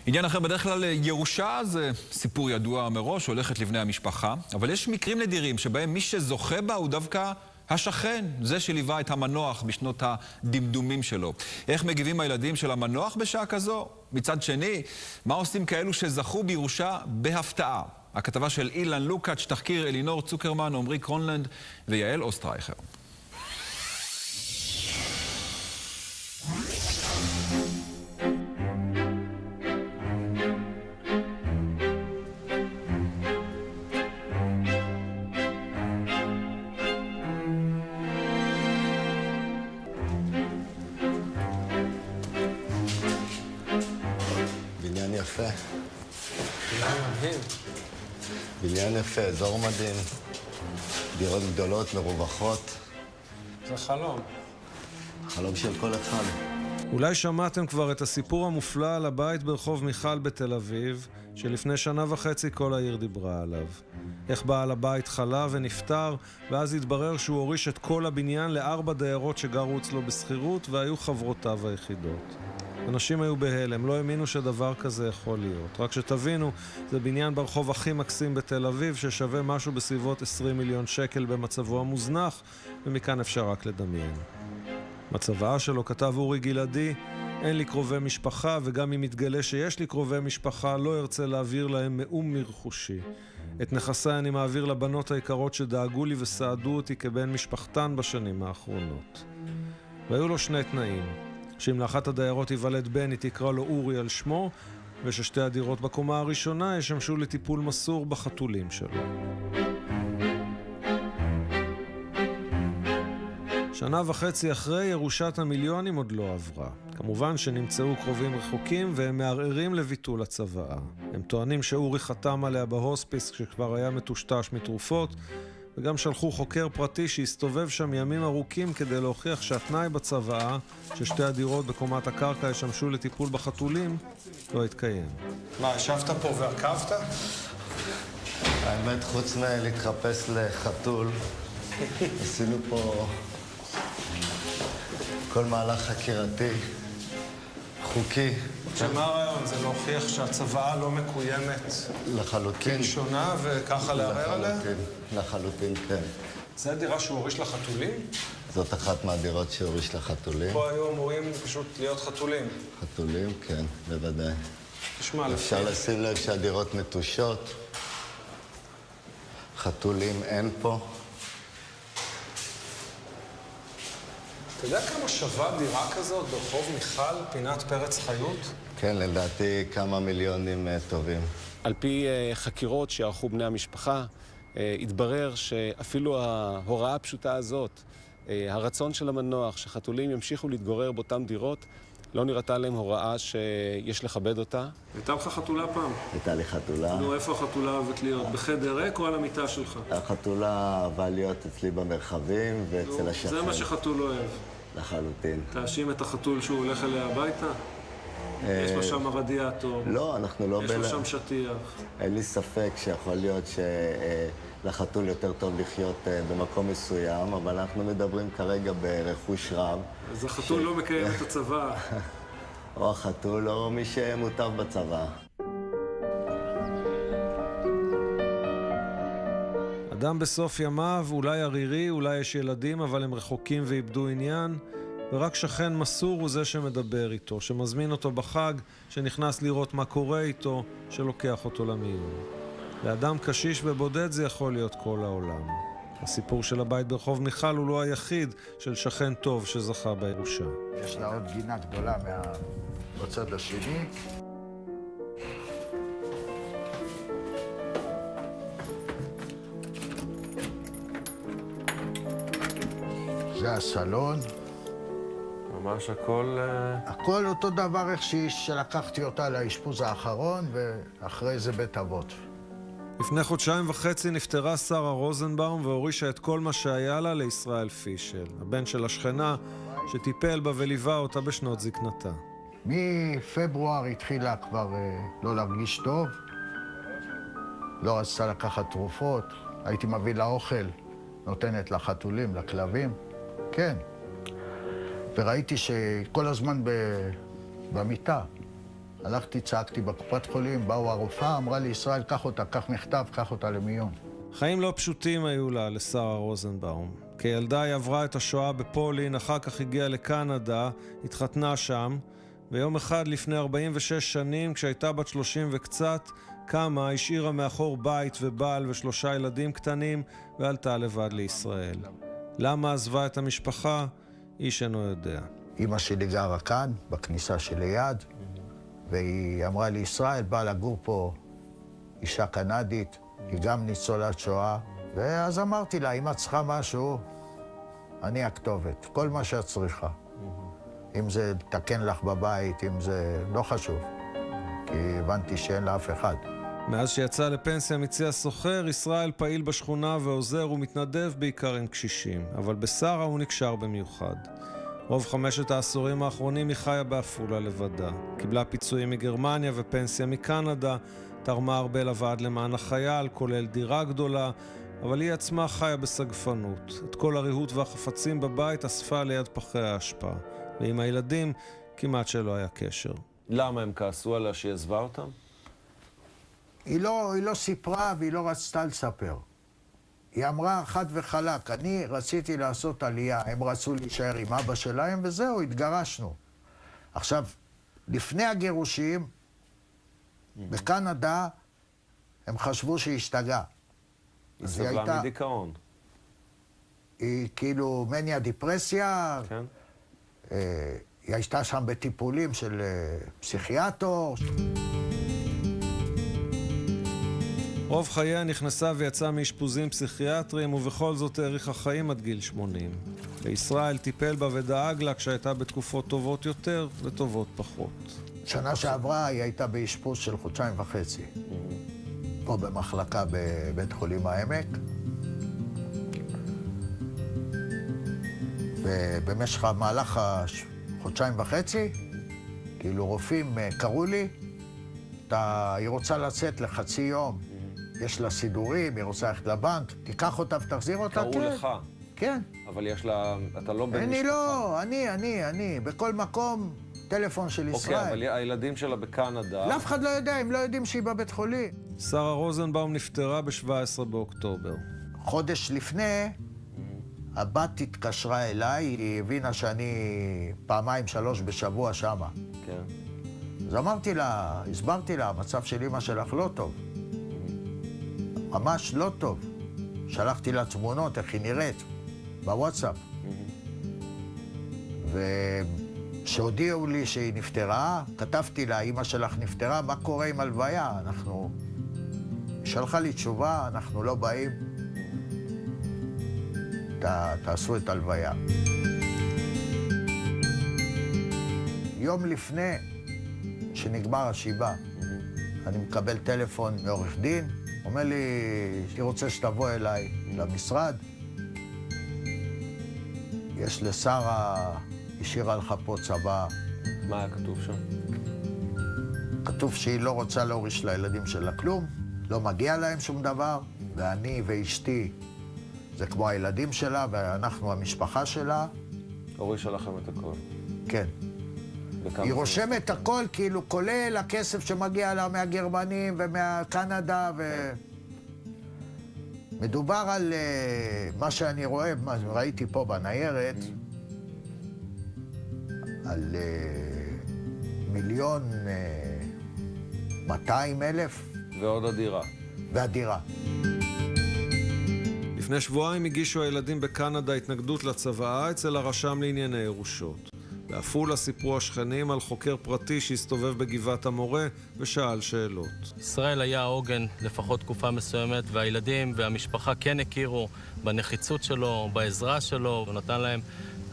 עניין אחר, בדרך כלל ירושה זה סיפור ידוע מראש, הולכת לבני המשפחה, אבל יש מקרים נדירים שבהם מי שזוכה בה הוא דווקא השכן, זה שליווה את המנוח בשנות הדמדומים שלו. איך מגיבים הילדים של המנוח בשעה כזו? מצד שני, מה עושים כאלו שזכו בירושה בהפתעה? הכתבה של אילן לוקאץ', תחקיר אלינור צוקרמן, עמרי קרונלנד ויעל אוסטרייכר. בניין יפה. בניין מדהים. בניין יפה, אזור מדהים. דירות גדולות, מרווחות. זה חלום. חלום של כל אחד. אולי שמעתם כבר את הסיפור המופלא על הבית ברחוב מיכל בתל אביב, שלפני 1.5 שנה כל העיר דיברה עליו. איך בעל הבית חלה ונפטר, ואז התברר שהוא הוריש את כל הבניין ל4 דיירות שגרו אצלו בסחירות, והיו חברותיו היחידות. אנשים היו בהלם, לא האמינו שדבר כזה יכול להיות. רק שתבינו, זה בניין ברחוב הכי מקסים בתל אביב, ששווה משהו בסביבות 20 מיליון שקל במצבו המוזנח, ומכאן אפשר רק לדמיין. מצבעה שלו כתב אורי גלעדי, אין לי קרובי משפחה, וגם אם יתגלה שיש לי קרובי משפחה, לא ארצה להעביר להם מאום מרחושי. את נכסיי אני מעביר לבנות היקרות שדאגו לי וסעדו אותי כבן משפחתן בשנים האחרונות. והיו לו 2 תנאים. שאם לאחת הדיירות ייוולד בן, היא תקרא לו אורי על שמו, וששתי הדירות בקומה הראשונה ישמשו לטיפול מסור בחתולים שלו. 1.5 שנה אחרי, ירושת המיליונים עוד לא עברה. כמובן שנמצאו קרובים רחוקים והם מערערים לביטול הצוואה. הם טוענים שאורי חתם עליה בהוספיס כשכבר היה מטושטש מתרופות, וגם שלחו חוקר פרטי שהסתובב שם ימים ארוכים כדי להוכיח שהתנאי בצוואה, ששתי הדירות בקומת הקרקע ישמשו לטיפול בחתולים, לא התקיים. מה, ישבת פה ועקבת? האמת, חוץ מלהתחפש לחתול, עשינו פה כל מהלך חקירתי, חוקי. שמה הרעיון? זה להוכיח שהצוואה לא מקוימת לחלוטין. כלשונה וככה לערער עליה? לחלוטין, כן. זה הדירה שהוא הוריש לחתולים? זאת אחת מהדירות שהוריש לחתולים. פה היו אמורים פשוט להיות חתולים. חתולים, כן, בוודאי. תשמע, אפשר לשים לב שהדירות נטושות. חתולים אין פה. אתה יודע כמה שווה דירה כזאת ברחוב מיכל, פינת פרץ חיות? כן, לדעתי כמה מיליונים טובים. על פי חקירות שערכו בני המשפחה, התברר שאפילו ההוראה הפשוטה הזאת, הרצון של המנוח שחתולים ימשיכו להתגורר באותן דירות, לא נראתה להם הוראה שיש לכבד אותה. הייתה לך חתולה פעם? הייתה לי חתולה. נו, איפה החתולה אוהבת להיות? בחדר ריק או על המיטה שלך? החתולה אהבה להיות אצלי במרחבים ואצל השכן. זה מה שחתול אוהב. לחלוטין. תאשים את החתול שהוא הולך אליה הביתה? יש לו שם רדיאטור. לא, אנחנו לא... יש לו שם שטיח. אין לי ספק שיכול להיות שלחתול יותר טוב לחיות במקום מסוים, אבל אנחנו מדברים כרגע ברכוש רב. אז החתול לא מקיים את הצבא. או החתול או מי שמוטב בצבא. אדם בסוף ימיו, אולי ערירי, אולי יש ילדים, אבל הם רחוקים ואיבדו עניין, ורק שכן מסור הוא זה שמדבר איתו, שמזמין אותו בחג, שנכנס לראות מה קורה איתו, שלוקח אותו למיון. לאדם קשיש ובודד זה יכול להיות כל העולם. הסיפור של הבית ברחוב מיכל הוא לא היחיד של שכן טוב שזכה בירושה. יש לה עוד גינה גדולה בצד השני. זה הסלון. ממש הכל... הכל אותו דבר איך שלקחתי אותה לאשפוז האחרון, ואחרי זה בית אבות. לפני 1.5 חודשים נפטרה שרה רוזנבאום והורישה את כל מה שהיה לה לישראל פישל, הבן של השכנה שטיפל בה וליווה אותה בשנות זקנתה. מפברואר התחילה כבר לא להרגיש טוב, לא רצתה לקחת תרופות, הייתי מביא לה אוכל, נותנת לחתולים, לכלבים, כן. וראיתי שכל הזמן במיטה, הלכתי, צעקתי בקופת חולים, באו הרופאה, אמרה לי, ישראל, קח אותה, קח מכתב, קח אותה למיון. חיים לא פשוטים היו לה, לשרה רוזנבאום. כילדה היא עברה את השואה בפולין, אחר כך הגיעה לקנדה, התחתנה שם, ויום אחד לפני 46 שנים, כשהייתה בת 30 וקצת, קמה, השאירה מאחור בית ובעל ו3 ילדים קטנים, ועלתה לבד לישראל. למה עזבה את המשפחה? איש אינו יודע. אמא שלי גרה כאן, בכניסה שליד, והיא אמרה לי, ישראל, באה לגור פה אישה קנדית, היא גם ניצולת שואה, ואז אמרתי לה, אם את צריכה משהו, אני הכתובת, כל מה שאת צריכה. אם זה לתקן לך בבית, אם זה לא חשוב, כי הבנתי שאין לאף אחד. מאז שיצא לפנסיה מצי הסוחר, ישראל פעיל בשכונה ועוזר ומתנדב בעיקר עם קשישים, אבל בשרה הוא נקשר במיוחד. רוב 5 העשורים האחרונים היא חיה בעפולה לבדה. קיבלה פיצויים מגרמניה ופנסיה מקנדה, תרמה הרבה לוועד למען החייל, כולל דירה גדולה, אבל היא עצמה חיה בסגפנות. את כל הריהוט והחפצים בבית אספה ליד פחי האשפה, ועם הילדים כמעט שלא היה קשר. למה הם כעסו עליה שהיא עזבה אותם? היא לא סיפרה והיא לא רצתה לספר. היא אמרה חד וחלק, אני רציתי לעשות עלייה, הם רצו להישאר עם אבא שלהם וזהו, התגרשנו. עכשיו, לפני הגירושים, בקנדה, הם חשבו שהיא השתגעה. היא סבלה מדיכאון. היא כאילו מניה דיפרסיה. כן. היא הייתה שם בטיפולים של פסיכיאטור. רוב חייה נכנסה ויצאה מאשפוזים פסיכיאטריים, ובכל זאת האריך החיים עד גיל 80. וישראל טיפל בה ודאג לה כשהייתה בתקופות טובות יותר וטובות פחות. שנה שעברה היא הייתה באשפוז של 1.5 חודשים. פה במחלקה בבית חולים העמק. ובמשך המהלך 1.5 חודשים, כאילו רופאים קראו לי, היא רוצה לצאת לחצי יום, יש לה סידורים, היא רוצה ללכת לבנק, תיקח אותה ותחזיר אותה. קראו לך. כן. אבל יש לה, אתה לא בן משפחה. אני לא, אני, בכל מקום טלפון של ישראל. אוקיי, אבל הילדים שלה בקנדה. אף אחד לא יודע, הם לא יודעים שהיא בבית חולים. שרה רוזנבאום נפטרה ב-17 באוקטובר. חודש לפני, הבת התקשרה אליי, היא הבינה שאני 2-3 בשבוע שמה. כן. אז אמרתי לה, הסברתי לה, המצב של אמא שלך לא טוב. ממש לא טוב. שלחתי לה תמונות, איך היא נראית, בוואטסאפ. וכשהודיעו לי שהיא נפטרה, כתבתי לה, אמא שלך נפטרה, מה קורה עם הלוויה? היא שלחה לי תשובה, אנחנו לא באים. תעשו את הלוויה. יום לפני שנגמר השבעה, אני מקבל טלפון מעורך דין, אומר לי, אני רוצה שתבוא אליי למשרד. יש לשרה, השאירה לך פה צבא. מה היה כתוב שם? כתוב שהיא לא רוצה להוריש לילדים שלה כלום, לא מגיע להם שום דבר, ואני ואשתי, זה כמו הילדים שלה, ואנחנו המשפחה שלה. הורישה לכם את הכל. כן. היא רושמת הכל, כאילו, כולל הכסף שמגיע לה מהגרמנים ומהקנדה, מדובר על מה שאני רואה, ראיתי פה בניירת, על 1,200,000. ועוד הדירה. והדירה. לפני שבועיים הגישו הילדים בקנדה התנגדות לצוואה אצל הרשם לענייני ירושות. בעפולה סיפרו השכנים על חוקר פרטי שהסתובב בגבעת המורה ושאל שאלות. ישראל היה העוגן לפחות תקופה מסוימת, והילדים והמשפחה כן הכירו בנחיצות שלו, בעזרה שלו, ונתן להם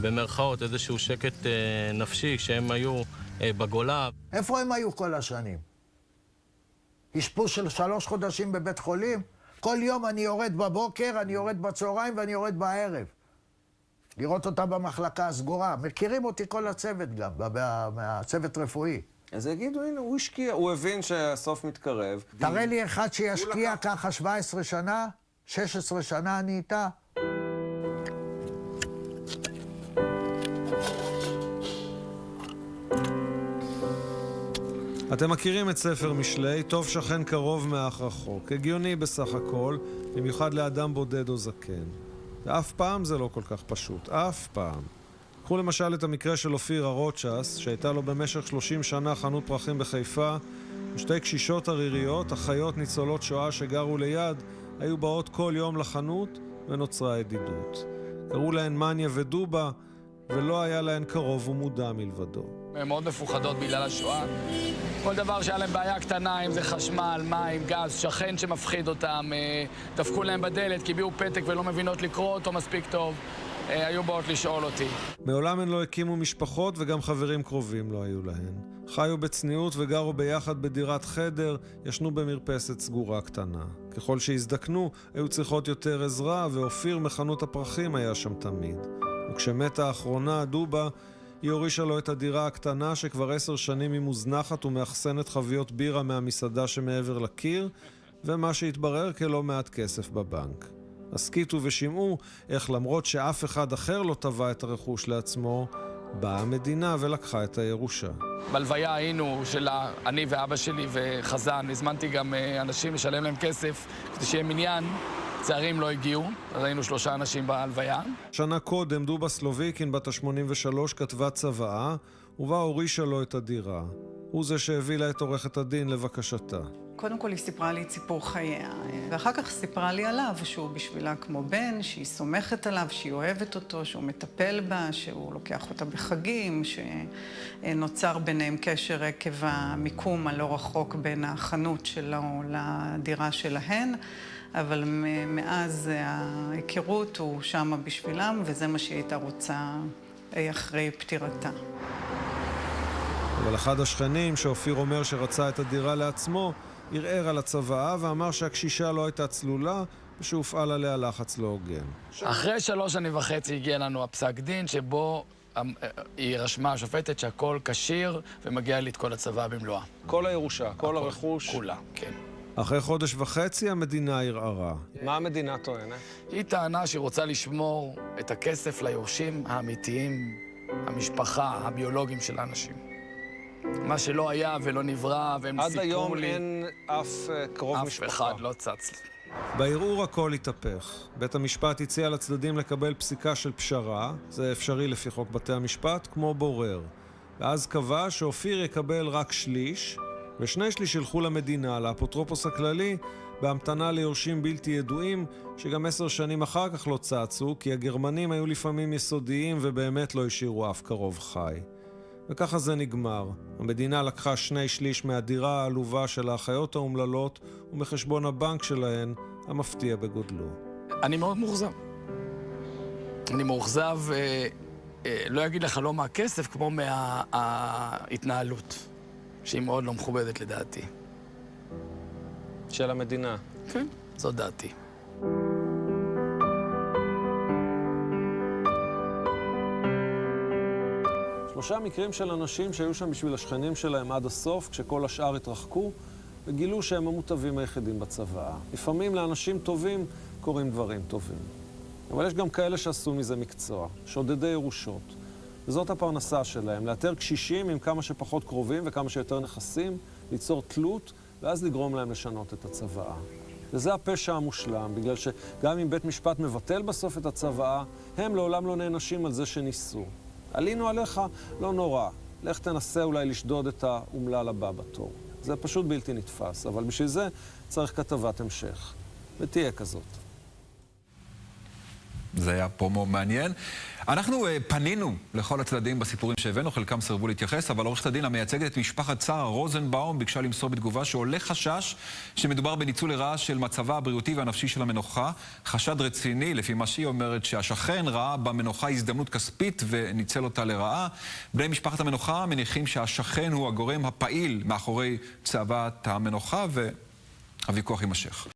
במרכאות איזשהו שקט נפשי כשהם היו בגולה. איפה הם היו כל השנים? אשפוז של 3 חודשים בבית חולים? כל יום אני יורד בבוקר, אני יורד בצהריים ואני יורד בערב. לראות אותה במחלקה הסגורה. מכירים אותי כל הצוות גם, מהצוות רפואי. אז יגידו, הנה, הוא השקיע, הוא הבין שהסוף מתקרב. תראה לי אחד שישקיע ככה 17 שנה, 16 שנה אני איתה. אתם מכירים את ספר משלי, טוב שכן קרוב מאח רחוק. הגיוני בסך הכל, במיוחד לאדם בודד או זקן. ואף פעם זה לא כל כך פשוט, אף פעם. קחו למשל את המקרה של אופיר הרוצ'ס, שהייתה לו במשך 30 שנה חנות פרחים בחיפה, ושתי קשישות עריריות, אחיות ניצולות שואה שגרו ליד, היו באות כל יום לחנות ונוצרה ידידות. קראו להן מניה ודובה, ולא היה להן קרוב ומודע מלבדו. הן מאוד מפוחדות בגלל השואה. כל דבר שהיה להם בעיה קטנה, אם זה חשמל, מים, גז, שכן שמפחיד אותם, דפקו להם בדלת, קיבלו פתק ולא מבינות לקרוא אותו מספיק טוב, היו באות לשאול אותי. מעולם הן לא הקימו משפחות וגם חברים קרובים לא היו להן. חיו בצניעות וגרו ביחד בדירת חדר, ישנו במרפסת סגורה קטנה. ככל שהזדקנו, היו צריכות יותר עזרה, ואופיר מחנות הפרחים היה שם תמיד. וכשמתה האחרונה, דובה, היא הורישה לו את הדירה הקטנה שכבר 10 שנים היא מוזנחת ומאחסנת חביות בירה מהמסעדה שמעבר לקיר, ומה שהתברר כלא מעט כסף בבנק. הסכיתו ושמעו איך למרות שאף אחד אחר לא טבע את הרכוש לעצמו, באה המדינה ולקחה את הירושה. בלוויה היינו אני ואבא שלי וחזן, הזמנתי גם אנשים לשלם להם כסף כדי שיהיה מניין. צערים לא הגיעו, אז היינו 3 אנשים בהלוויה. שנה קודם דובה סלוביקין בת ה-83 כתבה צוואה, ובה הורישה לו את הדירה. הוא זה שהביא לה את עורכת הדין לבקשתה. קודם כל היא סיפרה לי את סיפור חייה, ואחר כך סיפרה לי עליו שהוא בשבילה כמו בן, שהיא סומכת עליו, שהיא אוהבת אותו, שהוא מטפל בה, שהוא לוקח אותה בחגים, שנוצר ביניהם קשר עקב המיקום הלא רחוק בין החנות שלו לדירה שלהן, אבל מאז ההיכרות הוא שמה בשבילם, וזה מה שהיא הייתה רוצה אחרי פטירתה. אבל אחד השכנים, שאופיר אומר שרצה את הדירה לעצמו, ערער על הצוואה ואמר שהקשישה לא הייתה צלולה ושהופעל עליה לחץ לא הוגן. אחרי 3 שנים וחצי הגיע לנו הפסק דין שבו היא רשמה השופטת שהכל כשיר ומגיע לי את כל הצוואה במלואה. כל הירושה, כל הרכוש. כולה, כן. אחרי 1.5 חודש המדינה ערערה. מה המדינה טוענת? היא טענה שהיא רוצה לשמור את הכסף ליורשים האמיתיים, המשפחה, הביולוגיים של האנשים. מה שלא היה ולא נברא, והם סיפרו לי... עד היום אין אף קרוב משפחה. אף אחד לא צץ. בערעור הכל התהפך. בית המשפט הציע לצדדים לקבל פסיקה של פשרה, זה אפשרי לפי חוק בתי המשפט, כמו בורר. ואז קבע שאופיר יקבל רק 1/3, ו2/3 ילכו למדינה, לאפוטרופוס הכללי, בהמתנה ליורשים בלתי ידועים, שגם 10 שנים אחר כך לא צצו, כי הגרמנים היו לפעמים יסודיים ובאמת לא השאירו אף קרוב חי. וככה זה נגמר. המדינה לקחה 2/3 מהדירה העלובה של האחיות האומללות, ומחשבון הבנק שלהן, המפתיע בגודלו. אני מאוד מאוכזב. אני מאוכזב, לא אגיד לך לא מהכסף, כמו מההתנהלות, שהיא מאוד לא מכובדת לדעתי. של המדינה. כן, זו דעתי. 3 מקרים של אנשים שהיו שם בשביל השכנים שלהם עד הסוף, כשכל השאר התרחקו, וגילו שהם המוטבים היחידים בצבא. לפעמים לאנשים טובים קוראים דברים טובים. אבל יש גם כאלה שעשו מזה מקצוע, שודדי ירושות. וזאת הפרנסה שלהם, לאתר קשישים עם כמה שפחות קרובים וכמה שיותר נכסים, ליצור תלות, ואז לגרום להם לשנות את הצבא. וזה הפשע המושלם, בגלל שגם אם בית משפט מבטל בסוף את הצבא, הם לעולם לא נענשים על זה שניסו. עלינו עליך, לא נורא. לך תנסה אולי לשדוד את האומלל הבא בתור. זה פשוט בלתי נתפס, אבל בשביל זה צריך כתבת המשך. ותהיה כזאת. זה היה פרומו מעניין. אנחנו פנינו לכל הצדדים בסיפורים שהבאנו, חלקם סרבו להתייחס, אבל עורכת הדין המייצגת את משפחת שרה רוזנבאום ביקשה למסור בתגובה שעולה חשש שמדובר בניצול לרעה של מצבה הבריאותי והנפשי של המנוחה. חשד רציני, לפי מה שהיא אומרת, שהשכן ראה במנוחה הזדמנות כספית וניצל אותה לרעה. בני משפחת המנוחה מניחים שהשכן הוא הגורם הפעיל מאחורי צואת המנוחה, והוויכוח יימשך.